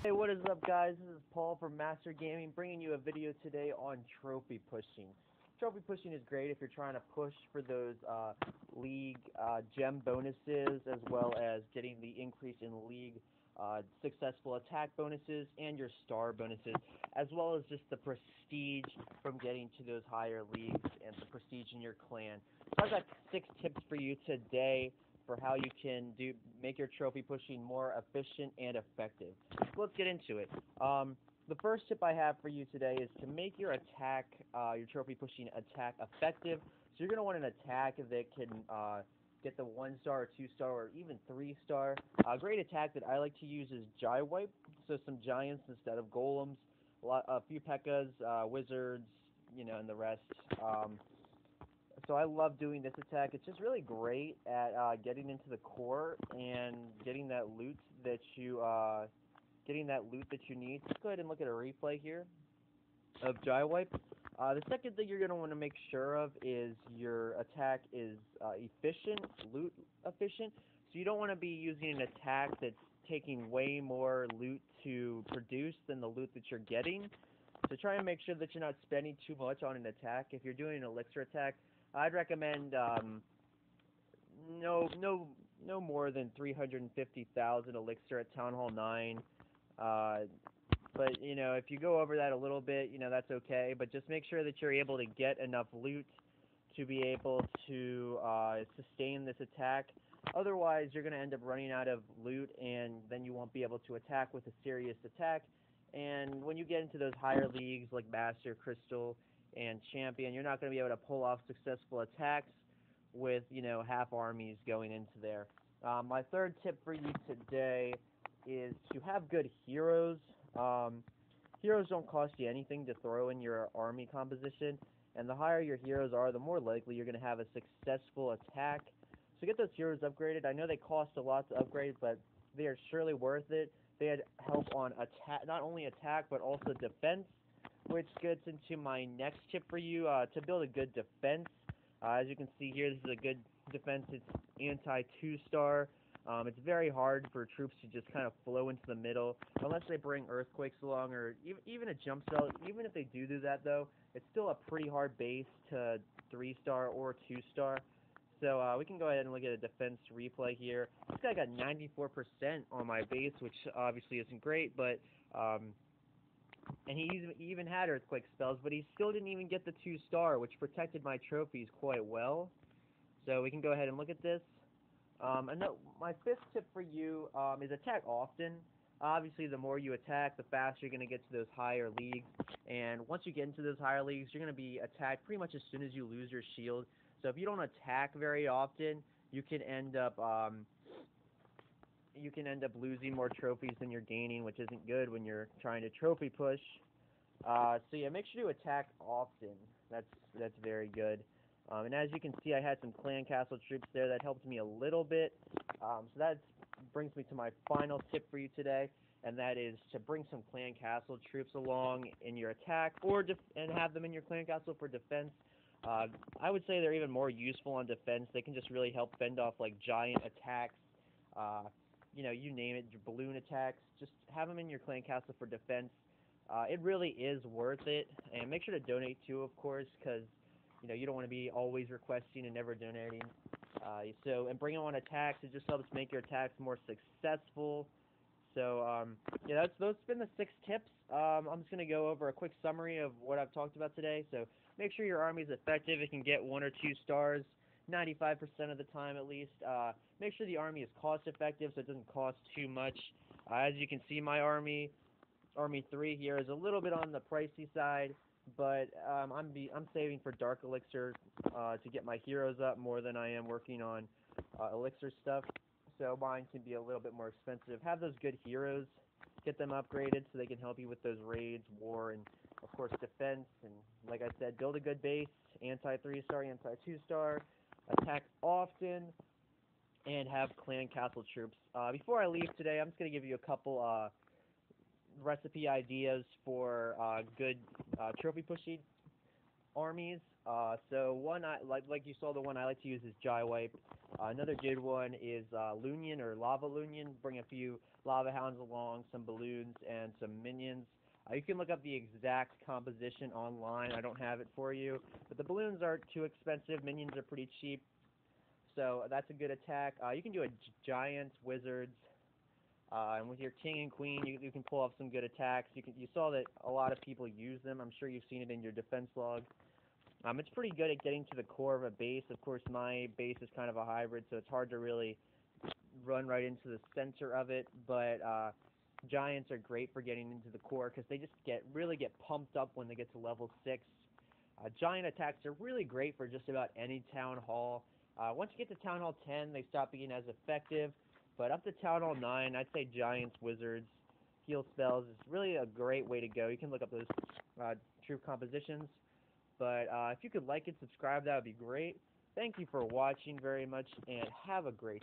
Hey, what is up, guys? This is Paul from Master Gaming, bringing you a video today on trophy pushing. Trophy pushing is great if you're trying to push for those league gem bonuses, as well as getting the increase in league successful attack bonuses and your star bonuses, as well as just the prestige from getting to those higher leagues and the prestige in your clan. So I've got 6 tips for you today for how you can make your trophy pushing more efficient and effective. So let's get into it. The first tip I have for you today is to make your attack, your trophy pushing attack effective. So you're going to want an attack that can get the 1-star or 2-star or even 3-star. A great attack that I like to use is Giant Wipe, so some giants instead of golems, a few P.E.K.K.A.s, wizards, and the rest. So I love doing this attack. It's just really great at getting into the core and getting that loot that you need. Let's go ahead and look at a replay here of Giant Wipe. The second thing you're going to want to make sure of is your attack is efficient, loot efficient. So you don't want to be using an attack that's taking way more loot to produce than the loot that you're getting. So try and make sure that you're not spending too much on an attack. If you're doing an elixir attack, I'd recommend no more than 350,000 elixir at Town Hall 9. But if you go over that a little bit, that's okay. But just make sure that you're able to get enough loot to be able to sustain this attack. Otherwise, you're going to end up running out of loot, and then you won't be able to attack with a serious attack. And when you get into those higher leagues like Master, Crystal, and Champion, you're not going to be able to pull off successful attacks with, half armies going into there. My third tip for you today is to have good heroes. Heroes don't cost you anything to throw in your army composition, and the higher your heroes are, the more likely you're going to have a successful attack. So get those heroes upgraded. I know they cost a lot to upgrade, but they are surely worth it. They had help on attack, not only attack, but also defense, which gets into my next tip for you, to build a good defense. As you can see here, this is a good defense. It's anti-2-star. It's very hard for troops to just kind of flow into the middle, unless they bring earthquakes along, or even a jump cell. Even if they do that, though, it's still a pretty hard base to 3-star or 2-star. So we can go ahead and look at a defense replay here. This guy got 94% on my base, which obviously isn't great, but and he even had earthquake spells, but he still didn't even get the 2-star, which protected my trophies quite well. So we can go ahead and look at this. And my 5th tip for you is attack often. Obviously, the more you attack, the faster you're going to get to those higher leagues. And once you get into those higher leagues, you're going to be attacked pretty much as soon as you lose your shield. So if you don't attack very often, you can end up losing more trophies than you're gaining, which isn't good when you're trying to trophy push. So yeah, make sure to attack often. That's very good. And as you can see, I had some clan castle troops there that helped me a little bit. So that brings me to my final tip for you today, and that is to bring some clan castle troops along in your attack, and have them in your clan castle for defense. I would say they're even more useful on defense. They can just really help fend off like giant attacks. You name it, balloon attacks. Just have them in your clan castle for defense. It really is worth it, and make sure to donate too, of course, because you don't want to be always requesting and never donating. And bringing on attacks, it just helps make your attacks more successful. So yeah, those have been the 6 tips. I'm just gonna go over a quick summary of what I've talked about today. So make sure your army is effective. It can get 1 or 2 stars 95% of the time at least. Make sure the army is cost effective, so it doesn't cost too much. As you can see, my army 3 here is a little bit on the pricey side, but I'm saving for dark elixir to get my heroes up more than I am working on elixir stuff. So mine can be a little bit more expensive. Have those good heroes, get them upgraded so they can help you with those raids, war, and of course defense. And like I said, build a good base, anti-3-star, anti-2-star, attack often, and have clan castle troops. Before I leave today, I'm just going to give you a couple recipe ideas for good trophy pushing. armies. So one I like you saw, the one I like to use is Jai Wipe. Another good one is Lunion or Lava Lunion. Bring a few Lava Hounds along, some balloons, and some minions. You can look up the exact composition online. I don't have it for you, but the balloons aren't too expensive. Minions are pretty cheap, so that's a good attack. You can do a Giants, Wizards, and with your king and queen, you can pull off some good attacks. You saw that a lot of people use them. I'm sure you've seen it in your defense log. It's pretty good at getting to the core of a base. Of course, my base is kind of a hybrid, so it's hard to really run right into the center of it. But giants are great for getting into the core because they just really get pumped up when they get to level 6. Giant attacks are really great for just about any town hall. Once you get to town hall 10, they stop being as effective. But up to town hall 9, I'd say giants, wizards, heal spells is really a great way to go. You can look up those true compositions. But if you could like and subscribe, that would be great. Thank you for watching very much, and have a great